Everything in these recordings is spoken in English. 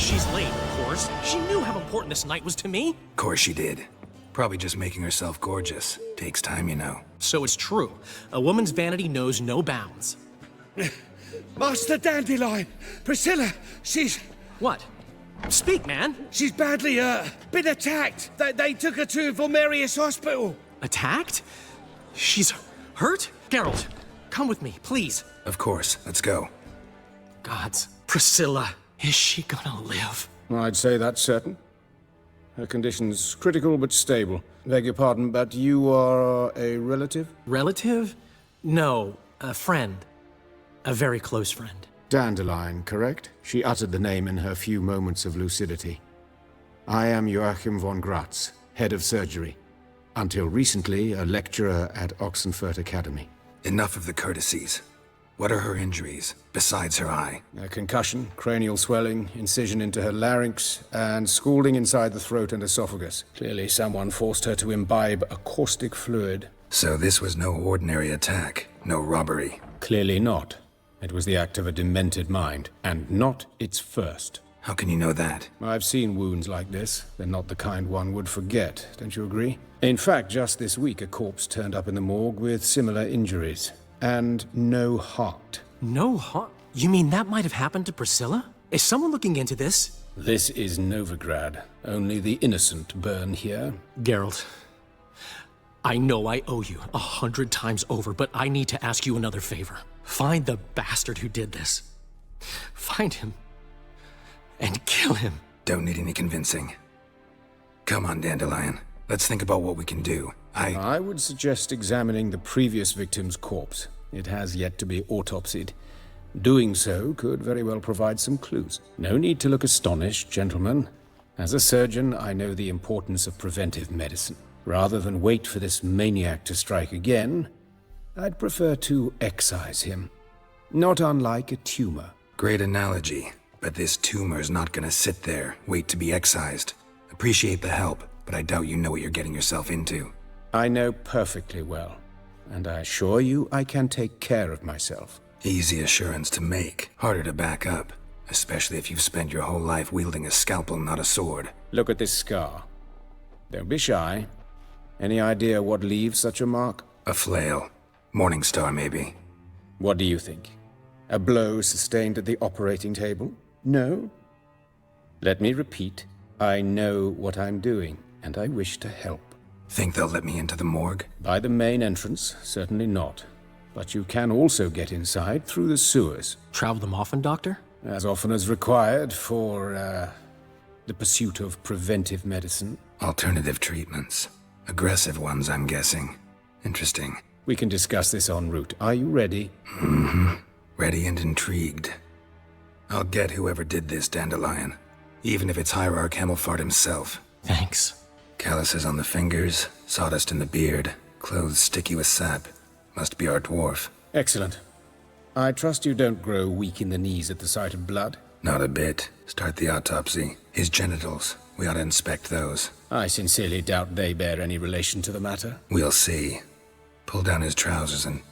She's late, of course. She knew how important this night was to me. Of course she did. Probably just making herself gorgeous. Takes time, you know. So it's true. A woman's vanity knows no bounds. Master Dandelion! Priscilla! She's... What? Speak, man. She's badly, been attacked. They took her to Vulmerius Hospital. Attacked? She's hurt? Geralt, come with me, please. Of course. Let's go. Gods. Priscilla, is she gonna live? I'd say that's certain. Her condition's critical but stable. Beg your pardon, but you are a relative? Relative? No, a friend. A very close friend. Dandelion, correct? She uttered the name in her few moments of lucidity. I am Joachim von Gratz, head of surgery. Until recently, a lecturer at Oxenfurt Academy. Enough of the courtesies. What are her injuries, besides her eye? A concussion, cranial swelling, incision into her larynx, and scalding inside the throat and esophagus. Clearly someone forced her to imbibe a caustic fluid. So this was no ordinary attack, no robbery. Clearly not. It was the act of a demented mind, and not its first. How can you know that? I've seen wounds like this. They're not the kind one would forget, don't you agree? In fact, just this week a corpse turned up in the morgue with similar injuries. And no heart. No heart? You mean that might have happened to Priscilla? Is someone looking into this? This is Novigrad. Only the innocent burn here. Geralt, I know I owe you 100 times over, but I need to ask you another favor. Find the bastard who did this. Find him. And kill him. Don't need any convincing. Come on, Dandelion. Let's think about what we can do. I would suggest examining the previous victim's corpse. It has yet to be autopsied. Doing so could very well provide some clues. No need to look astonished, gentlemen. As a surgeon, I know the importance of preventive medicine. Rather than wait for this maniac to strike again, I'd prefer to excise him. Not unlike a tumor. Great analogy, but this tumor's not gonna sit there, wait to be excised. Appreciate the help, but I doubt you know what you're getting yourself into. I know perfectly well, and I assure you I can take care of myself. Easy assurance to make, harder to back up, especially if you've spent your whole life wielding a scalpel, not a sword. Look at this scar. Don't be shy. Any idea what leaves such a mark? A flail. Morningstar, maybe. What do you think? A blow sustained at the operating table? No? Let me repeat. I know what I'm doing, and I wish to help. Think they'll let me into the morgue? By the main entrance, certainly not. But you can also get inside through the sewers. Travel them often, Doctor? As often as required for, the pursuit of preventive medicine. Alternative treatments. Aggressive ones, I'm guessing. Interesting. We can discuss this en route. Are you ready? Mm-hmm. Ready and intrigued. I'll get whoever did this, Dandelion. Even if it's Hierarch Hemelfart himself. Thanks. Calluses on the fingers, sawdust in the beard, clothes sticky with sap. Must be our dwarf. Excellent. I trust you don't grow weak in the knees at the sight of blood? Not a bit. Start the autopsy. His genitals. We ought to inspect those. I sincerely doubt they bear any relation to the matter. We'll see. Pull down his trousers and...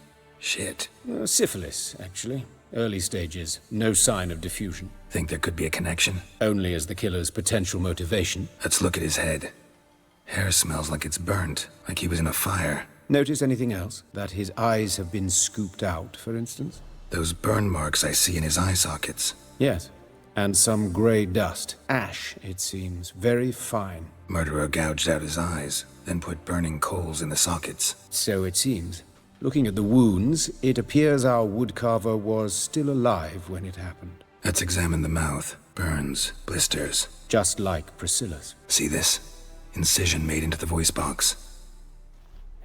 shit. Syphilis, actually. Early stages. No sign of diffusion. Think there could be a connection? Only as the killer's potential motivation. Let's look at his head. Hair smells like it's burnt, like he was in a fire. Notice anything else? That his eyes have been scooped out, for instance? Those burn marks I see in his eye sockets. Yes. And some grey dust. Ash, it seems. Very fine. Murderer gouged out his eyes, then put burning coals in the sockets. So it seems. Looking at the wounds, it appears our woodcarver was still alive when it happened. Let's examine the mouth. Burns, blisters. Just like Priscilla's. See this? Incision made into the voice box.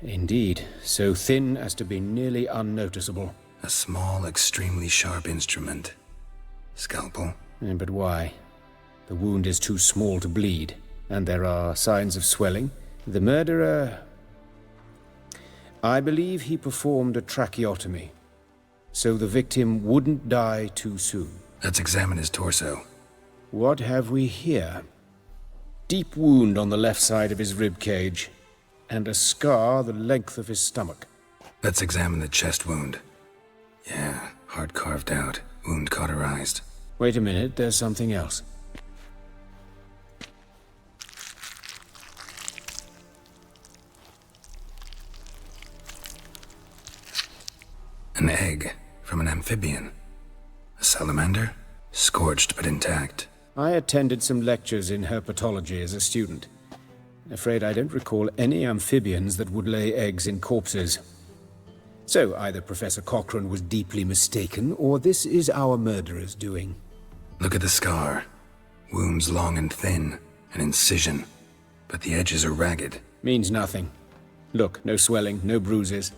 Indeed. So thin as to be nearly unnoticeable. A small, extremely sharp instrument. Scalpel? But why? The wound is too small to bleed, and there are signs of swelling. The murderer... I believe he performed a tracheotomy, so the victim wouldn't die too soon. Let's examine his torso. What have we here? Deep wound on the left side of his rib cage, and a scar the length of his stomach. Let's examine the chest wound. Yeah, heart carved out, wound cauterized. Wait a minute, there's something else. An egg from an amphibian. A salamander? Scorched but intact. I attended some lectures in herpetology as a student. Afraid I don't recall any amphibians that would lay eggs in corpses. So either Professor Cochrane was deeply mistaken, or this is our murderer's doing. Look at the scar. Wounds long and thin. An incision. But the edges are ragged. Means nothing. Look, no swelling, no bruises.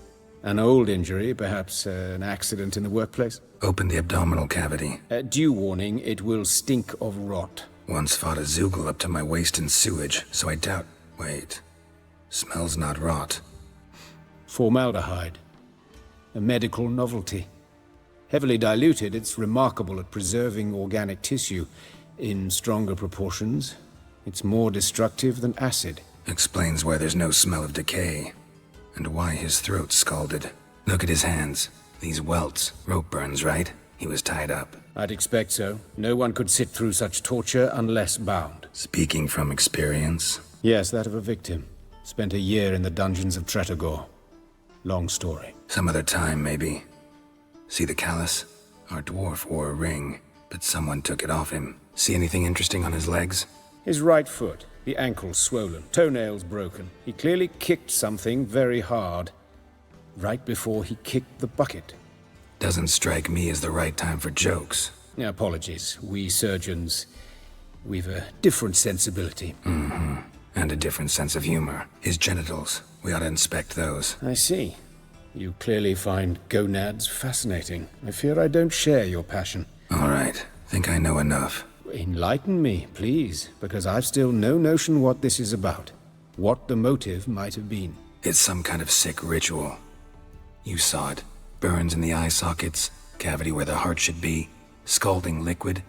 An old injury, perhaps an accident in the workplace. Open the abdominal cavity. Due warning, it will stink of rot. Once fought a zoogle up to my waist in sewage, so I doubt... Wait. Smells not rot. Formaldehyde. A medical novelty. Heavily diluted, it's remarkable at preserving organic tissue. In stronger proportions, it's more destructive than acid. Explains why there's no smell of decay. And why his throat's scalded. Look at his hands. These welts. Rope burns, right? He was tied up. I'd expect so. No one could sit through such torture unless bound. Speaking from experience? Yes, that of a victim. Spent a year in the dungeons of Tretogor. Long story. Some other time, maybe. See the callus? Our dwarf wore a ring, but someone took it off him. See anything interesting on his legs? His right foot. The ankle's swollen. Toenails broken. He clearly kicked something very hard. Right before he kicked the bucket. Doesn't strike me as the right time for jokes. Apologies. We surgeons, we've a different sensibility. Mm-hmm. And a different sense of humor. His genitals. We ought to inspect those. I see. You clearly find gonads fascinating. I fear I don't share your passion. All right. Think I know enough. Enlighten me, please, because I've still no notion what this is about. What the motive might have been. It's some kind of sick ritual. You saw it. Burns in the eye sockets, cavity where the heart should be, scalding liquid,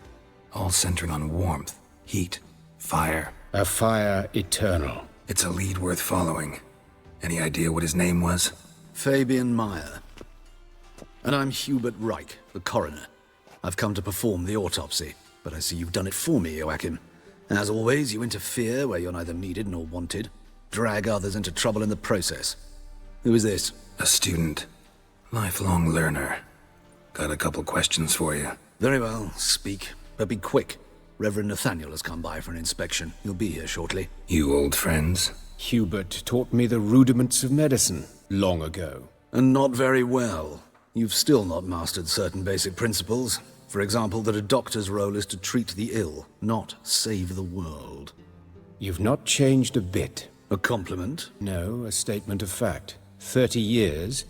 all centering on warmth, heat, fire. A fire eternal. It's a lead worth following. Any idea what his name was? Fabian Meyer. And I'm Hubert Reich, the coroner. I've come to perform the autopsy, but I see you've done it for me, Joachim. As always, you interfere where you're neither needed nor wanted, drag others into trouble in the process. Who is this? A student. Lifelong learner. Got a couple questions for you. Very well, speak, but be quick. Reverend Nathaniel has come by for an inspection. He'll be here shortly. You old friends? Hubert taught me the rudiments of medicine long ago. And not very well. You've still not mastered certain basic principles. For example, that a doctor's role is to treat the ill, not save the world. You've not changed a bit. A compliment? No, a statement of fact. 30 years,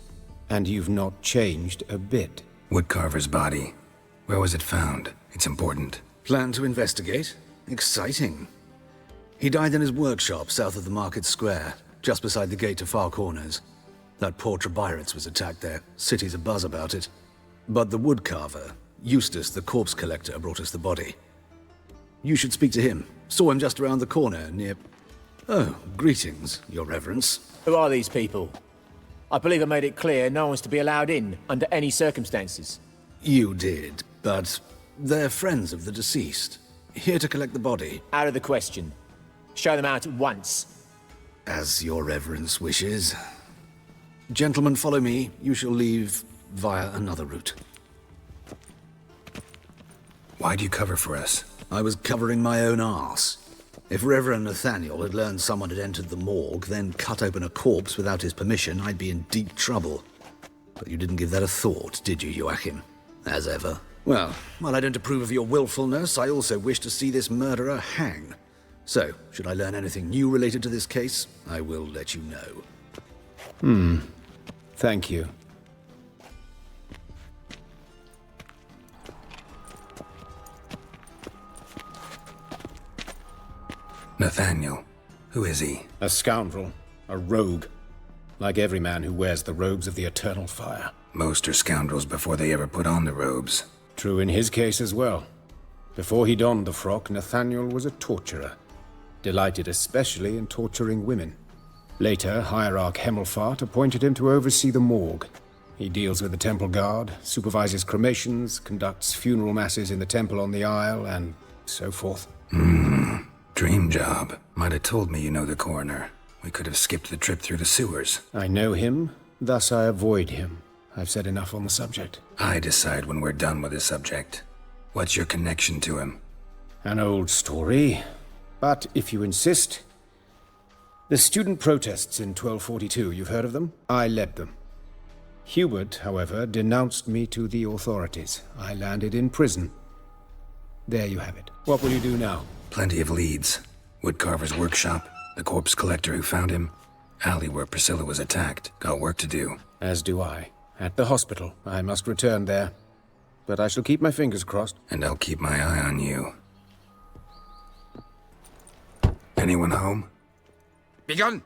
and you've not changed a bit. Woodcarver's body. Where was it found? It's important. Plan to investigate? Exciting. He died in his workshop south of the market square, just beside the gate to Far Corners. That poor Trebirates was attacked there. City's abuzz about it. But the woodcarver, Eustace the corpse collector, brought us the body. You should speak to him. Saw him just around the corner near... Oh, greetings, your reverence. Who are these people? I believe I made it clear no one's to be allowed in under any circumstances. You did, but they're friends of the deceased. Here to collect the body. Out of the question. Show them out at once. As your reverence wishes. Gentlemen, follow me. You shall leave via another route. Why'd you cover for us? I was covering my own arse. If Reverend Nathaniel had learned someone had entered the morgue, then cut open a corpse without his permission, I'd be in deep trouble. But you didn't give that a thought, did you, Joachim? As ever. Well, while I don't approve of your willfulness, I also wish to see this murderer hang. So, should I learn anything new related to this case, I will let you know. Thank you. Nathaniel. Who is he? A scoundrel. A rogue. Like every man who wears the robes of the eternal fire. Most are scoundrels before they ever put on the robes. True in his case as well. Before he donned the frock, Nathaniel was a torturer. Delighted especially in torturing women. Later, Hierarch Hemmelfart appointed him to oversee the morgue. He deals with the temple guard, supervises cremations, conducts funeral masses in the temple on the Isle, and so forth. Dream job. Might have told me you know the coroner. We could have skipped the trip through the sewers. I know him, thus I avoid him. I've said enough on the subject. I decide when we're done with the subject. What's your connection to him? An old story. But if you insist... The student protests in 1242, you've heard of them? I led them. Hubert, however, denounced me to the authorities. I landed in prison. There you have it. What will you do now? Plenty of leads. Woodcarver's workshop, the corpse collector who found him, alley where Priscilla was attacked. Got work to do. As do I. At the hospital. I must return there. But I shall keep my fingers crossed. And I'll keep my eye on you. Anyone home? Begun,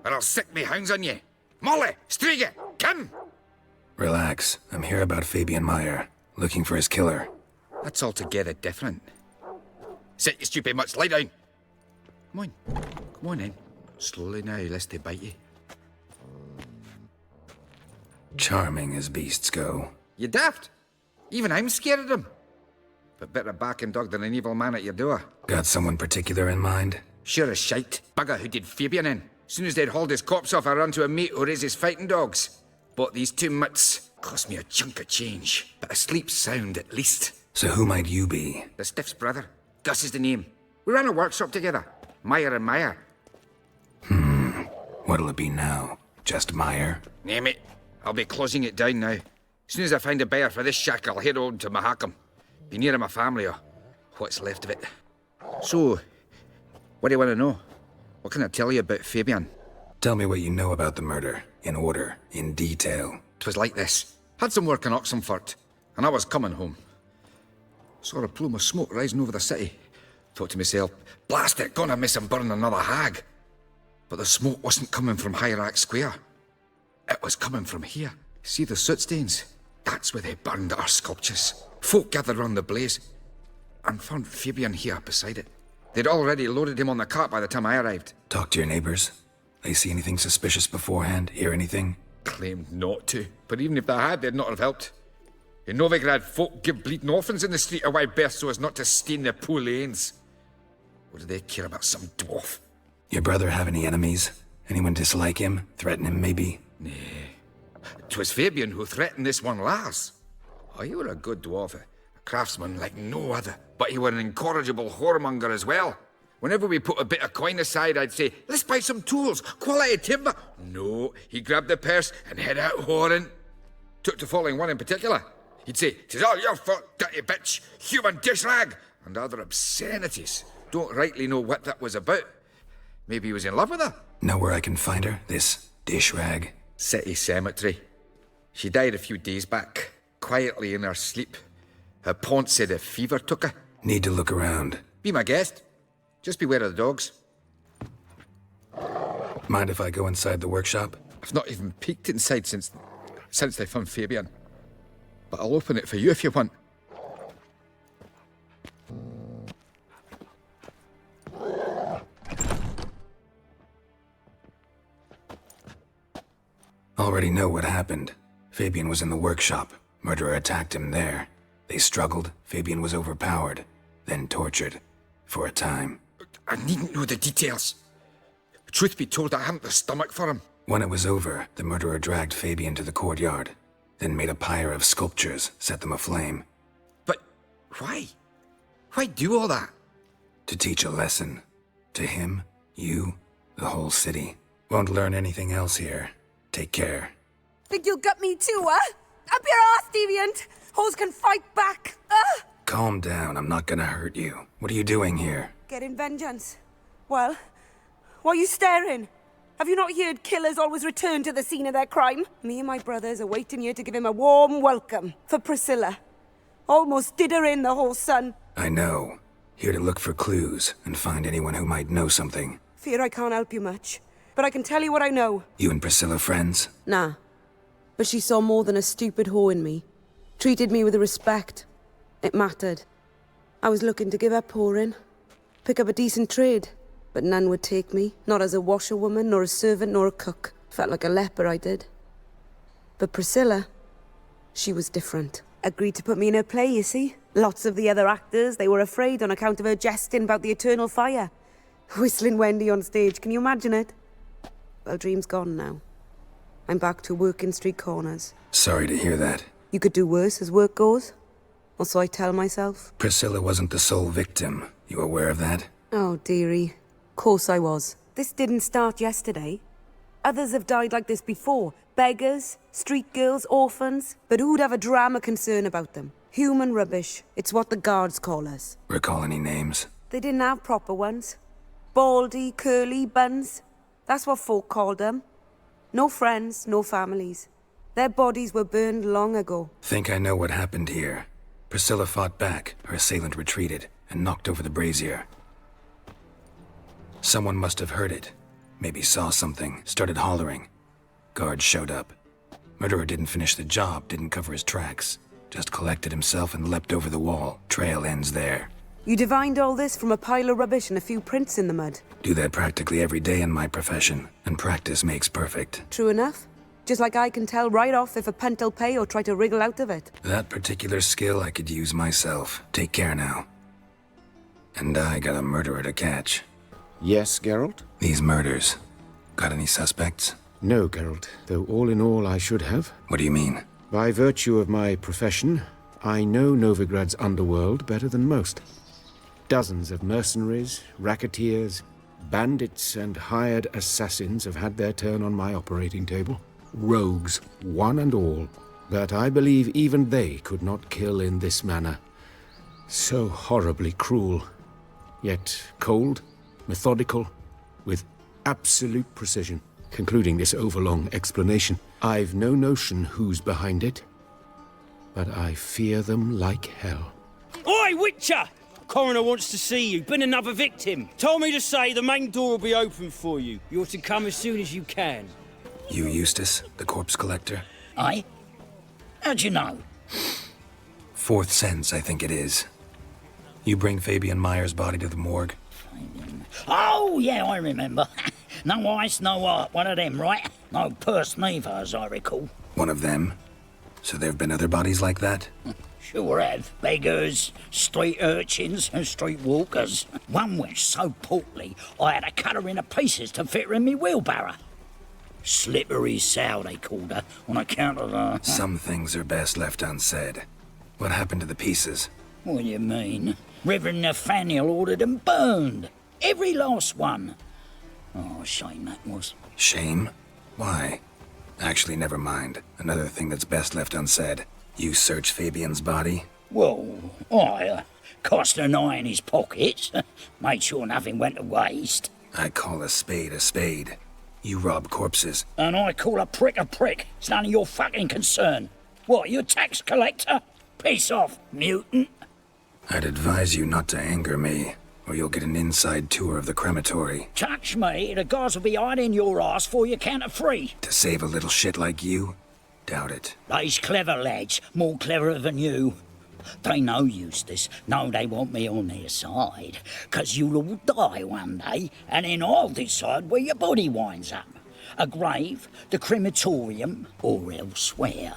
or I'll sick me hounds on you. Molly, Striga, come! Relax. I'm here about Fabian Meyer, looking for his killer. That's altogether different. Sit, you stupid mutts, lie down. Come on in. Slowly now, lest they bite you. Charming as beasts go. You daft? Even I'm scared of them. But better barking dog than an evil man at your door. Got someone particular in mind? Sure as shite. Bugger who did Fabian in. Soon as they'd hauled his corpse off, I ran to a mate who raises fighting dogs. Bought these 2 mutts. Cost me a chunk of change. But I sleep sound at least. So who might you be? The Stiff's brother. Gus is the name. We ran a workshop together. Meyer and Meyer. What'll it be now? Just Meyer? Name it. I'll be closing it down now. As soon as I find a buyer for this shack, I'll head on to Mahakam. Be near my family or what's left of it. So, what do you want to know? What can I tell you about Fabian? Tell me what you know about the murder, in order, in detail. 'Twas like this. Had some work in Oxenfurt, and I was coming home. Saw a plume of smoke rising over the city. Thought to myself, blast it, gonna miss him burn another hag. But the smoke wasn't coming from Hierarch Square. It was coming from here. See the soot stains? That's where they burned our sculptures. Folk gathered round the blaze, and found Fabian here beside it. They'd already loaded him on the cart by the time I arrived. Talk to your neighbors. They see anything suspicious beforehand? Hear anything? Claimed not to, but even if they had, they'd not have helped. In Novigrad, folk give bleeding orphans in the street a wide berth so as not to stain their poor lanes. What do they care about some dwarf? Your brother have any enemies? Anyone dislike him? Threaten him, maybe? Nay. 'Twas Fabian who threatened this one last. Oh, you were a good dwarf, a craftsman like no other. But you were an incorrigible whoremonger as well. Whenever we put a bit of coin aside, I'd say, let's buy some tools, quality timber. No, he grabbed the purse and head out whoring. Took to following one in particular. He'd say, 'tis all your fault, dirty bitch, human dish rag, and other obscenities. Don't rightly know what that was about. Maybe he was in love with her. Know where I can find her? This dish rag? City cemetery. She died a few days back, quietly in her sleep. Her pont said a fever took her. Need to look around. Be my guest. Just beware of the dogs. Mind if I go inside the workshop? I've not even peeked inside since they found Fabian. But I'll open it for you if you want. Already know what happened. Fabian was in the workshop. Murderer attacked him there. They struggled. Fabian was overpowered, then tortured. For a time. I needn't know the details. Truth be told, I hadn't the stomach for him. When it was over, the murderer dragged Fabian to the courtyard, then made a pyre of sculptures, set them aflame. But why? Why do all that? To teach a lesson. To him, you, the whole city. Won't learn anything else here. Take care. Think you'll get me too, huh? Up your ass, deviant! Hoes can fight back! Calm down, I'm not gonna hurt you. What are you doing here? Getting vengeance. Well, why are you staring? Have you not heard killers always return to the scene of their crime? Me and my brothers are waiting here to give him a warm welcome for Priscilla. Almost did her in, the whole son. I know. Here to look for clues and find anyone who might know something. Fear I can't help you much, but I can tell you what I know. You and Priscilla friends? Nah. But she saw more than a stupid whore in me. Treated me with respect. It mattered. I was looking to give up whoring. Pick up a decent trade. But none would take me. Not as a washerwoman, nor a servant, nor a cook. Felt like a leper, I did. But Priscilla, she was different. Agreed to put me in her play, you see. Lots of the other actors, they were afraid on account of her jesting about the eternal fire. Whistling Wendy on stage, can you imagine it? Well, dream's gone now. I'm back to working street corners. Sorry to hear that. You could do worse as work goes. Or so I tell myself. Priscilla wasn't the sole victim. You aware of that? Oh, dearie. Course I was. This didn't start yesterday. Others have died like this before. Beggars, street girls, orphans. But who'd have a drama concern about them? Human rubbish. It's what the guards call us. Recall any names? They didn't have proper ones. Baldy, curly, buns. That's what folk called them. No friends, no families. Their bodies were burned long ago. Think I know what happened here. Priscilla fought back, her assailant retreated, and knocked over the brazier. Someone must have heard it. Maybe saw something, started hollering. Guards showed up. Murderer didn't finish the job, didn't cover his tracks. Just collected himself and leapt over the wall. Trail ends there. You divined all this from a pile of rubbish and a few prints in the mud. Do that practically every day in my profession, and practice makes perfect. True enough. Just like I can tell right off if a punt'll pay or try to wriggle out of it. That particular skill I could use myself. Take care now. And I got a murderer to catch. Yes, Geralt? These murders. Got any suspects? No, Geralt, though all in all I should have. What do you mean? By virtue of my profession, I know Novigrad's underworld better than most. Dozens of mercenaries, racketeers, bandits, and hired assassins have had their turn on my operating table. Rogues, one and all. But I believe even they could not kill in this manner. So horribly cruel. Yet cold, methodical, with absolute precision. Concluding this overlong explanation, I've no notion who's behind it, but I fear them like hell. Oi, Witcher! Coroner wants to see you. Been another victim. Told me to say the main door will be open for you. You're to come as soon as you can. You Eustace, the corpse collector? Aye? How'd you know? Fourth sense, I think it is. You bring Fabian Meyer's body to the morgue? Oh, yeah, I remember. No ice, no art. One of them, right? No purse neither, as I recall. One of them? So there have been other bodies like that? Sure have. Beggars, street urchins, and street walkers. One went so portly, I had to cut her into pieces to fit her in me wheelbarrow. Slippery sow, they called her, on account of her... Some things are best left unsaid. What happened to the pieces? What do you mean? Reverend Nathaniel ordered them burned. Every last one. Oh, shame that was. Shame? Why? Actually, never mind. Another thing that's best left unsaid. You searched Fabian's body? Well, I cast an eye in his pockets. Made sure nothing went to waste. I call a spade a spade. You rob corpses. And I call a prick a prick. It's none of your fucking concern. What, you a tax collector? Piss off, mutant. I'd advise you not to anger me, or you'll get an inside tour of the crematory. Touch me, the guards will be hiding your ass for you counter free. To save a little shit like you? Doubt it. They's clever lads, more cleverer than you. They know Eustace, know they want me on their side, 'cause you'll all die one day, and then I'll decide where your body winds up. A grave, the crematorium, or elsewhere.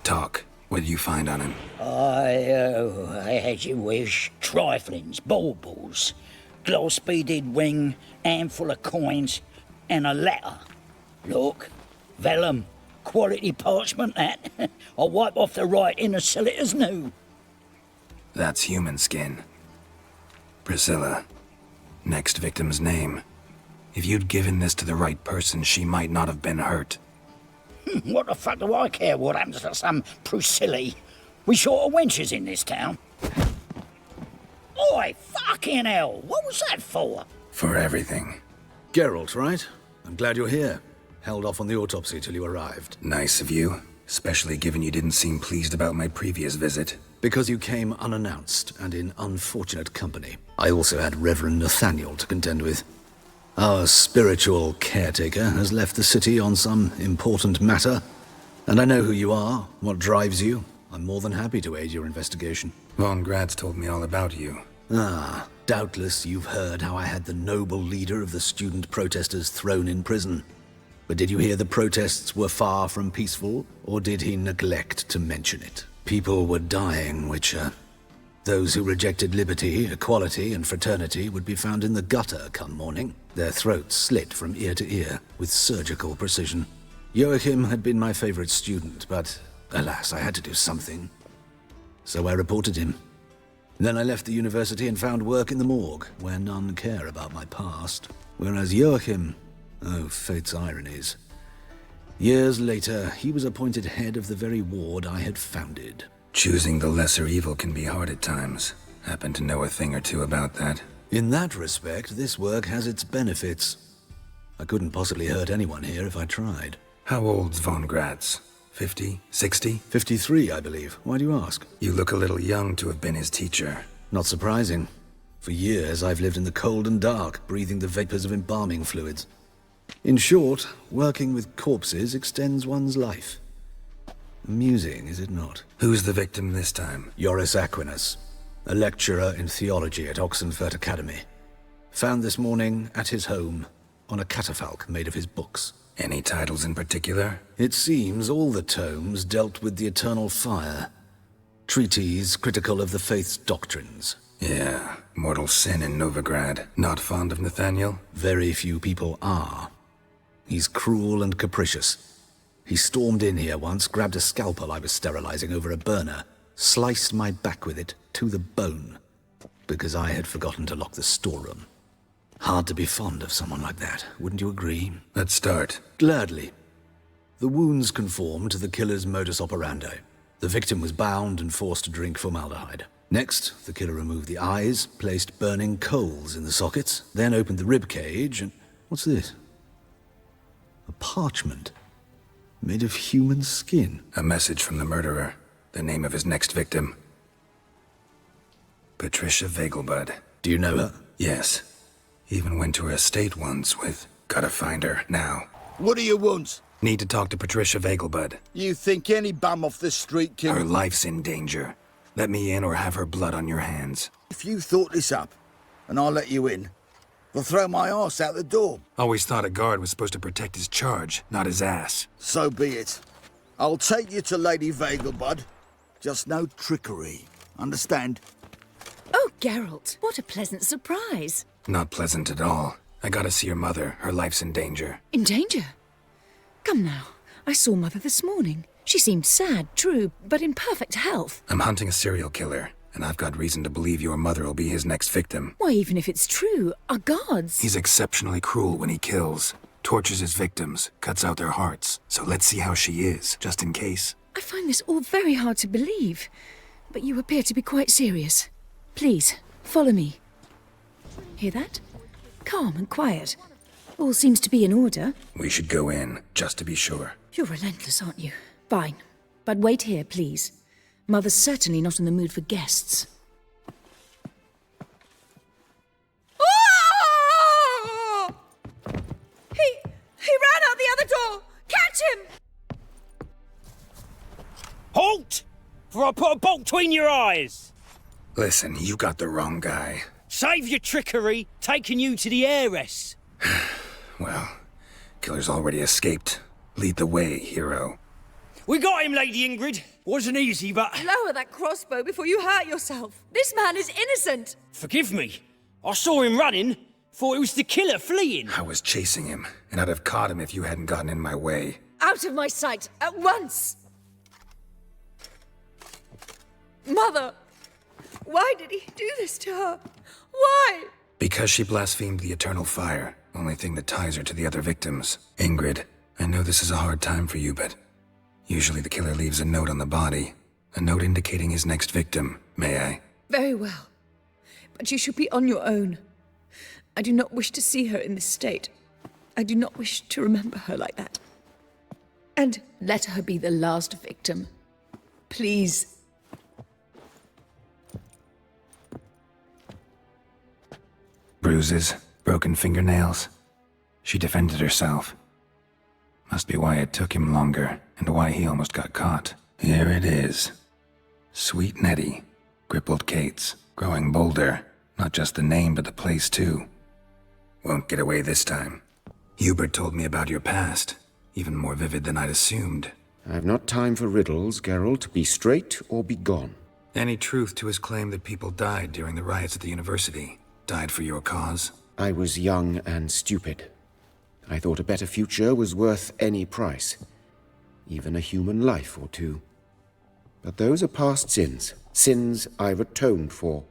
Talk. What did you find on him? As you wish. Triflings, baubles, gloss-beaded ring, handful of coins, and a letter. Look, vellum, quality parchment that. I'll wipe off the writing and sell it as new. That's human skin. Priscilla. Next victim's name. If you'd given this to the right person, she might not have been hurt. What the fuck do I care what happens to some Priscilla? We short of wenches in this town. Oi, fucking hell, what was that for? For everything. Geralt, right? I'm glad you're here. Held off on the autopsy till you arrived. Nice of you, especially given you didn't seem pleased about my previous visit. Because you came unannounced and in unfortunate company. I also had Reverend Nathaniel to contend with. Our spiritual caretaker has left the city on some important matter, and I know who you are, what drives you. I'm more than happy to aid your investigation. Von Graz told me all about you. Ah, doubtless you've heard how I had the noble leader of the student protesters thrown in prison. But did you hear the protests were far from peaceful, or did he neglect to mention it? People were dying, Witcher. Those who rejected liberty, equality, and fraternity would be found in the gutter come morning, their throats slit from ear to ear with surgical precision. Joachim had been my favorite student, but alas, I had to do something. So I reported him. Then I left the university and found work in the morgue, where none care about my past. Whereas Joachim, oh, fate's ironies. Years later, he was appointed head of the very ward I had founded. Choosing the lesser evil can be hard at times. Happen to know a thing or two about that. In that respect, this work has its benefits. I couldn't possibly hurt anyone here if I tried. How old's von Gratz? 50? 60? 53, I believe. Why do you ask? You look a little young to have been his teacher. Not surprising. For years, I've lived in the cold and dark, breathing the vapors of embalming fluids. In short, working with corpses extends one's life. Amusing, is it not? Who's the victim this time? Joris Aquinas, a lecturer in theology at Oxenfurt Academy. Found this morning at his home, on a catafalque made of his books. Any titles in particular? It seems all the tomes dealt with the eternal fire. Treatises critical of the faith's doctrines. Yeah, mortal sin in Novigrad. Not fond of Nathaniel? Very few people are. He's cruel and capricious. He stormed in here once, grabbed a scalpel I was sterilizing over a burner, sliced my back with it to the bone, because I had forgotten to lock the storeroom. Hard to be fond of someone like that, wouldn't you agree? Let's start. Gladly. The wounds conformed to the killer's modus operandi. The victim was bound and forced to drink formaldehyde. Next, the killer removed the eyes, placed burning coals in the sockets, then opened the rib cage and... What's this? A parchment. Made of human skin. A message from the murderer. The name of his next victim. Patricia Vegelbud. Do you know her? Yes. Even went to her estate once with... Gotta find her, now. What do you want? Need to talk to Patricia Vegelbud. You think any bum off the street can... Her life's in danger. Let me in or have her blood on your hands. If you thought this up, and I'll let you in, I'll throw my ass out the door. Always thought a guard was supposed to protect his charge, not his ass. So be it. I'll take you to Lady Vegelbud. Just no trickery. Understand? Oh, Geralt, what a pleasant surprise. Not pleasant at all. I gotta see your mother. Her life's in danger. In danger? Come now. I saw Mother this morning. She seemed sad, true, but in perfect health. I'm hunting a serial killer, and I've got reason to believe your mother will be his next victim. Why, even if it's true, our gods... He's exceptionally cruel when he kills. Tortures his victims, cuts out their hearts. So let's see how she is, just in case. I find this all very hard to believe, but you appear to be quite serious. Please, follow me. Hear that? Calm and quiet. All seems to be in order. We should go in, just to be sure. You're relentless, aren't you? Fine. But wait here, please. Mother's certainly not in the mood for guests. Oh! He ran out the other door! Catch him! Halt! For I put a bolt between your eyes! Listen, you got the wrong guy. Save your trickery, taking you to the heiress. Well, killer's already escaped. Lead the way, hero. We got him, Lady Ingrid. Wasn't easy, but... Lower that crossbow before you hurt yourself. This man is innocent. Forgive me. I saw him running. Thought it was the killer fleeing. I was chasing him, and I'd have caught him if you hadn't gotten in my way. Out of my sight, at once. Mother, why did he do this to her? Why? Because she blasphemed the eternal fire. Only thing that ties her to the other victims. Ingrid, I know this is a hard time for you, but... Usually the killer leaves a note on the body. A note indicating his next victim. May I? Very well. But you should be on your own. I do not wish to see her in this state. I do not wish to remember her like that. And let her be the last victim. Please. Bruises, broken fingernails. She defended herself. Must be why it took him longer, and why he almost got caught. Here it is. Sweet Nettie, crippled Kate's, growing bolder. Not just the name, but the place too. Won't get away this time. Hubert told me about your past, even more vivid than I'd assumed. I've not time for riddles, Geralt. Be straight or be gone. Any truth to his claim that people died during the riots at the university? Died for your cause? I was young and stupid. I thought a better future was worth any price, even a human life or two. But those are past sins, sins I've atoned for.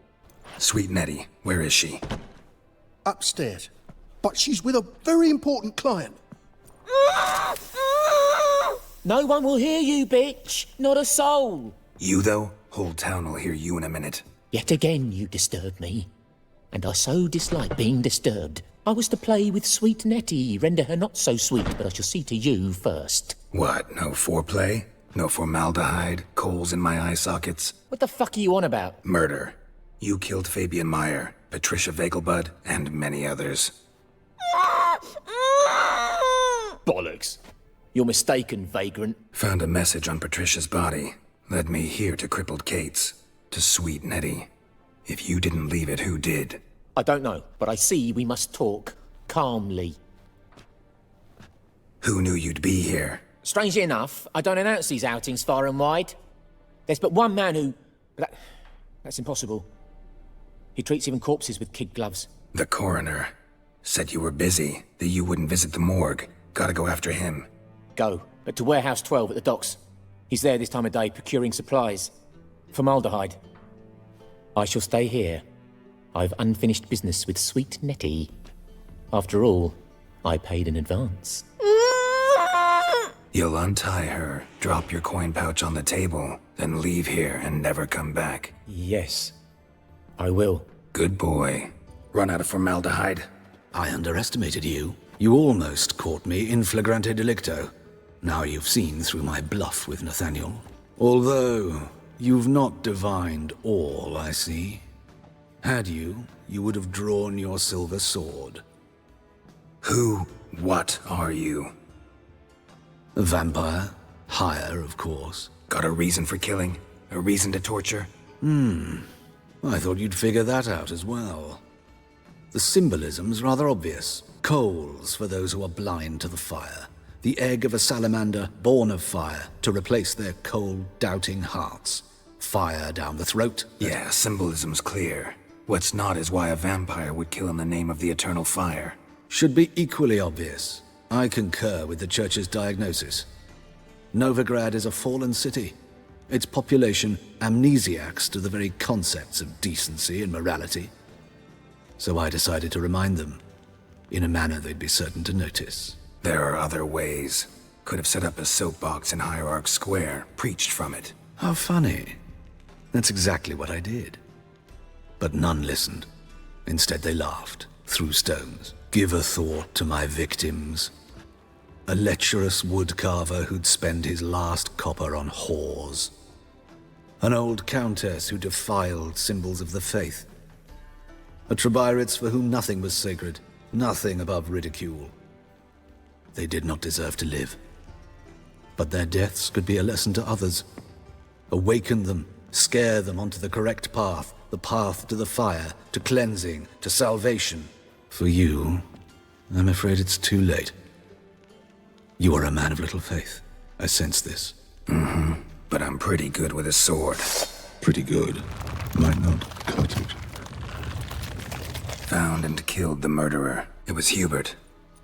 Sweet Nettie, where is she? Upstairs. But she's with a very important client. No one will hear you, bitch. Not a soul. You, though? Whole town will hear you in a minute. Yet again you disturb me. And I so dislike being disturbed. I was to play with sweet Nettie, render her not so sweet, but I shall see to you first. What, no foreplay? No formaldehyde? Coals in my eye sockets? What the fuck are you on about? Murder. You killed Fabian Meyer, Patricia Vegelbud, and many others. Bollocks. You're mistaken, vagrant. Found a message on Patricia's body. Led me here to crippled Kate's. To sweet Nettie. If you didn't leave it, who did? I don't know, but I see we must talk calmly. Who knew you'd be here? Strangely enough, I don't announce these outings far and wide. There's but one man who... That's impossible. He treats even corpses with kid gloves. The coroner. Said you were busy, that you wouldn't visit the morgue. Gotta go after him. Go, but to Warehouse 12 at the docks. He's there this time of day, procuring supplies. Formaldehyde. I shall stay here. I've unfinished business with sweet Nettie. After all, I paid in advance. You'll untie her, drop your coin pouch on the table, then leave here and never come back. Yes, I will. Good boy. Run out of formaldehyde. I underestimated you. You almost caught me in flagrante delicto. Now you've seen through my bluff with Nathaniel. Although, you've not divined all, I see. Had you, you would have drawn your silver sword. What are you? A vampire. Higher, of course. Got a reason for killing? A reason to torture? I thought you'd figure that out as well. The symbolism's rather obvious. Coals for those who are blind to the fire. The egg of a salamander born of fire to replace their cold, doubting hearts. Fire down the throat. Yeah, symbolism's clear. What's not is why a vampire would kill in the name of the eternal fire. Should be equally obvious. I concur with the Church's diagnosis. Novigrad is a fallen city. Its population amnesiacs to the very concepts of decency and morality. So I decided to remind them, in a manner they'd be certain to notice. There are other ways. Could have set up a soapbox in Hierarch Square, preached from it. How funny. That's exactly what I did. But none listened. Instead they laughed, threw stones. Give a thought to my victims. A lecherous woodcarver who'd spend his last copper on whores. An old countess who defiled symbols of the faith. A Trebirates for whom nothing was sacred, nothing above ridicule. They did not deserve to live. But their deaths could be a lesson to others. Awaken them, scare them onto the correct path, the path to the fire, to cleansing, to salvation. For you, I'm afraid it's too late. You are a man of little faith. I sense this. But I'm pretty good with a sword. Pretty good. Might not cut it. Found and killed the murderer. It was Hubert.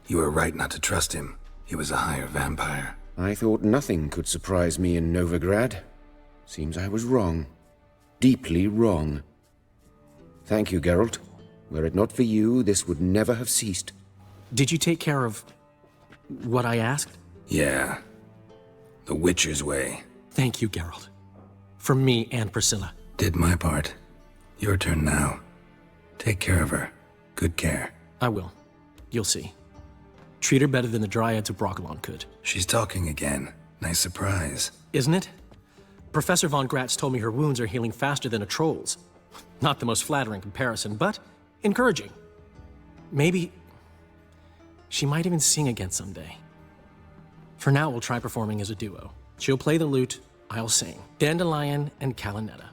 You were right not to trust him. He was a higher vampire. I thought nothing could surprise me in Novigrad. Seems I was wrong. Deeply wrong. Thank you, Geralt. Were it not for you, this would never have ceased. Did you take care of what I asked? Yeah. The Witcher's way. Thank you, Geralt. For me and Priscilla. Did my part. Your turn now. Take care of her. Good care. I will. You'll see. Treat her better than the Dryads of Brokilon could. She's talking again. Nice surprise. Isn't it? Professor von Gratz told me her wounds are healing faster than a troll's. Not the most flattering comparison, but encouraging. Maybe she might even sing again someday. For now, we'll try performing as a duo. She'll play the lute, I'll sing. Dandelion and Calinetta.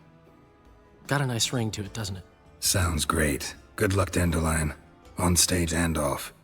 Got a nice ring to it, doesn't it? Sounds great. Good luck, Dandelion. On stage and off.